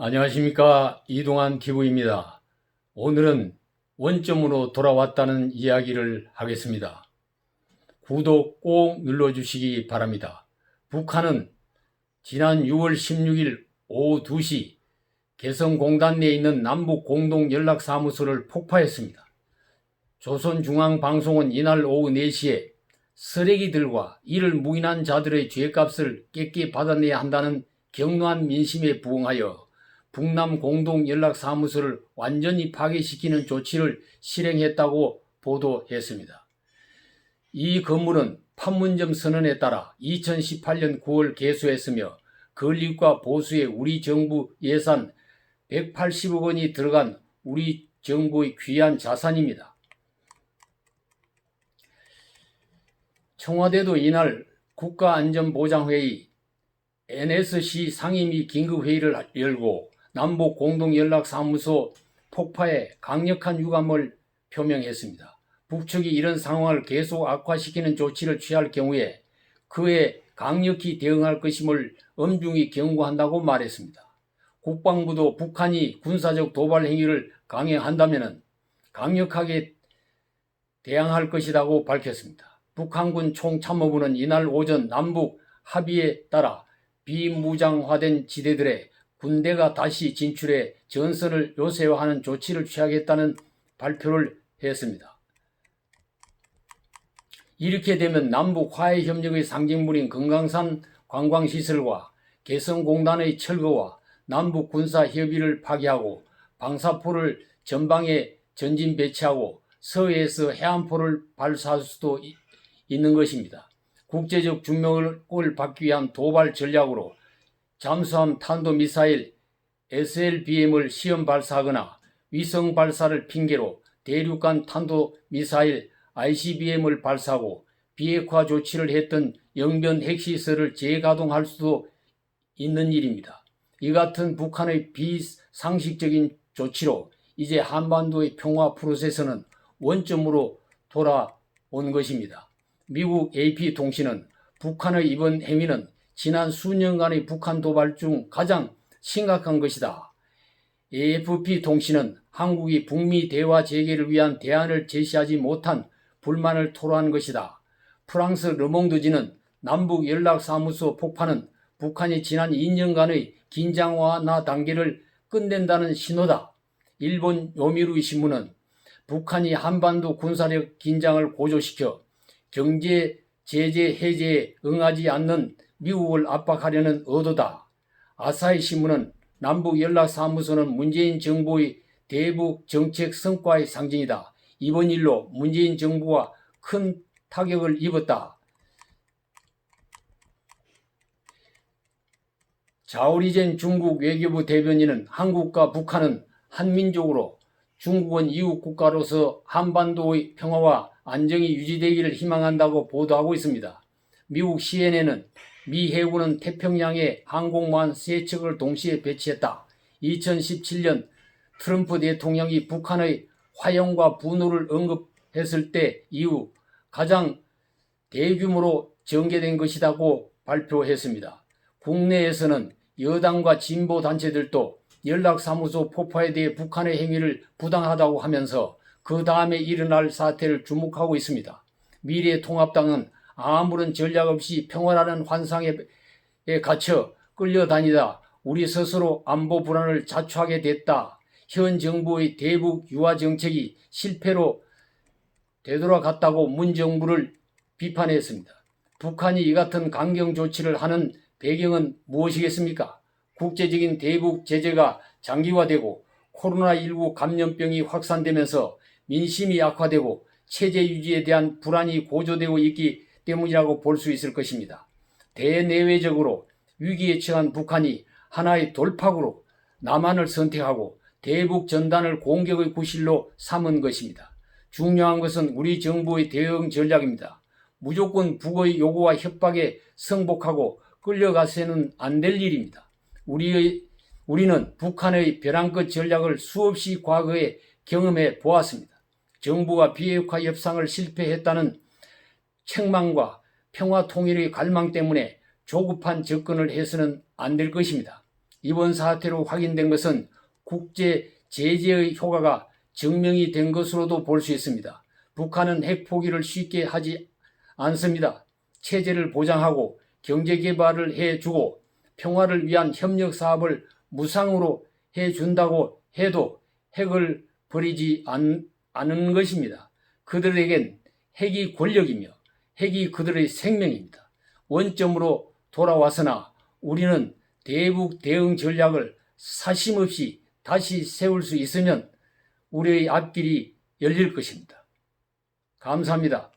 안녕하십니까. 이동환 기부입니다. 오늘은 원점으로 돌아왔다는 이야기를 하겠습니다. 구독 꼭 눌러주시기 바랍니다. 북한은 지난 6월 16일 오후 2시 개성공단 내에 있는 남북공동연락사무소를 폭파했습니다. 조선중앙방송은 이날 오후 4시에 쓰레기들과 이를 묵인한 자들의 죄값을 깨끗이 받아내야 한다는 격노한 민심에 부응하여 북남 공동연락사무소를 완전히 파괴시키는 조치를 실행했다고 보도했습니다. 이 건물은 판문점 선언에 따라 2018년 9월 개소했으며 건립과 보수에 우리 정부 예산 180억 원이 들어간 우리 정부의 귀한 자산입니다. 청와대도 이날 국가안전보장회의 NSC 상임위 긴급회의를 열고 남북공동연락사무소 폭파에 강력한 유감을 표명했습니다. 북측이 이런 상황을 계속 악화시키는 조치를 취할 경우에 그에 강력히 대응할 것임을 엄중히 경고한다고 말했습니다. 국방부도 북한이 군사적 도발 행위를 강행한다면 강력하게 대항할 것이라고 밝혔습니다. 북한군 총참모부는 이날 오전 남북 합의에 따라 비무장화된 지대들에 군대가 다시 진출해 전선을 요새화하는 조치를 취하겠다는 발표를 했습니다. 이렇게 되면 남북 화해협력의 상징물인 금강산 관광시설과 개성공단의 철거와 남북 군사협의를 파기하고 방사포를 전방에 전진 배치하고 서해에서 해안포를 발사할 수도 있는 것입니다. 국제적 주목을 받기 위한 도발 전략으로 잠수함 탄도미사일 SLBM을 시험 발사하거나 위성 발사를 핑계로 대륙간 탄도미사일 ICBM을 발사하고 비핵화 조치를 했던 영변 핵시설을 재가동할 수도 있는 일입니다. 이 같은 북한의 비상식적인 조치로 이제 한반도의 평화 프로세스는 원점으로 돌아온 것입니다. 미국 AP통신은 북한의 이번 행위는 지난 수년간의 북한 도발 중 가장 심각한 것이다. AFP통신은 한국이 북미 대화 재개를 위한 대안을 제시하지 못한 불만을 토로한 것이다. 프랑스 르몽드지는 남북연락사무소 폭파는 북한이 지난 2년간의 긴장 완화 단계를 끝낸다는 신호다. 일본 요미우리 신문은 북한이 한반도 군사력 긴장을 고조시켜 경제 제재 해제에 응하지 않는 미국을 압박하려는 의도다. 아사히 신문은 남북연락사무소는 문재인 정부의 대북 정책 성과의 상징이다. 이번 일로 문재인 정부가 큰 타격을 입었다. 자오리젠 중국 외교부 대변인은 한국과 북한은 한민족으로 중국은 이웃 국가로서 한반도의 평화와 안정이 유지되기를 희망한다고 보도하고 있습니다. 미국 CNN은 미 해군은 태평양에 항공모함 3척을 동시에 배치했다. 2017년 트럼프 대통령이 북한의 화형과 분노를 언급했을 때 이후 가장 대규모로 전개된 것이라고 발표했습니다. 국내에서는 여당과 진보 단체들도 연락사무소 폭파에 대해 북한의 행위를 부당하다고 하면서 그 다음에 일어날 사태를 주목하고 있습니다. 미래통합당은 아무런 전략 없이 평화라는 환상에 갇혀 끌려다니다 우리 스스로 안보 불안을 자초하게 됐다. 현 정부의 대북 유화 정책이 실패로 되돌아갔다고 문 정부를 비판했습니다. 북한이 이 같은 강경 조치를 하는 배경은 무엇이겠습니까? 국제적인 대북 제재가 장기화되고 코로나19 감염병이 확산되면서 민심이 악화되고 체제 유지에 대한 불안이 고조되고 있기 때문이라고 볼 수 있을 것입니다. 대내외적으로 위기에 처한 북한이 하나의 돌파구로 남한을 선택하고 대북 전단을 공격의 구실로 삼은 것입니다. 중요한 것은 우리 정부의 대응 전략입니다. 무조건 북의 요구와 협박에 승복하고 끌려가서는 안 될 일입니다. 우리는 북한의 벼랑끝 전략을 수없이 과거에 경험해 보았습니다. 정부가 비핵화 협상을 실패했다는 책망과 평화 통일의 갈망 때문에 조급한 접근을 해서는 안 될 것입니다. 이번 사태로 확인된 것은 국제 제재의 효과가 증명이 된 것으로도 볼 수 있습니다. 북한은 핵 포기를 쉽게 하지 않습니다. 체제를 보장하고 경제 개발을 해주고 평화를 위한 협력 사업을 무상으로 해준다고 해도 핵을 버리지 않은 것입니다. 그들에겐 핵이 권력이며 핵이 그들의 생명입니다. 원점으로 돌아왔으나 우리는 대북 대응 전략을 사심없이 다시 세울 수 있으면 우리의 앞길이 열릴 것입니다. 감사합니다.